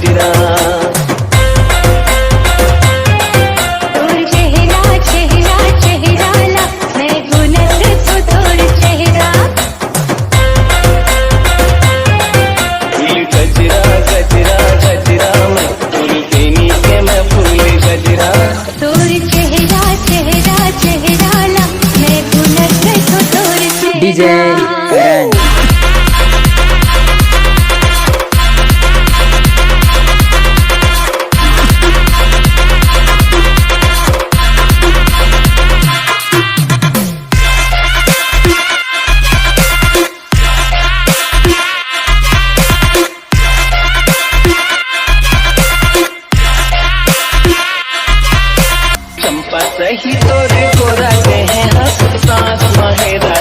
गजरा। तोर चेहरा चेहरा चेहरा ला मैं गुनत तो तोर चेहरा। फूल गजरा गजरा गजरा मैं फूल देनी के मैं फूल गजरा। तोर चेहरा चेहरा चेहरा ला मैं गुनत तो तोर चेहरा। डीजे करण चंपा सही तोरे को राते हैं हंस सांस माहेरा।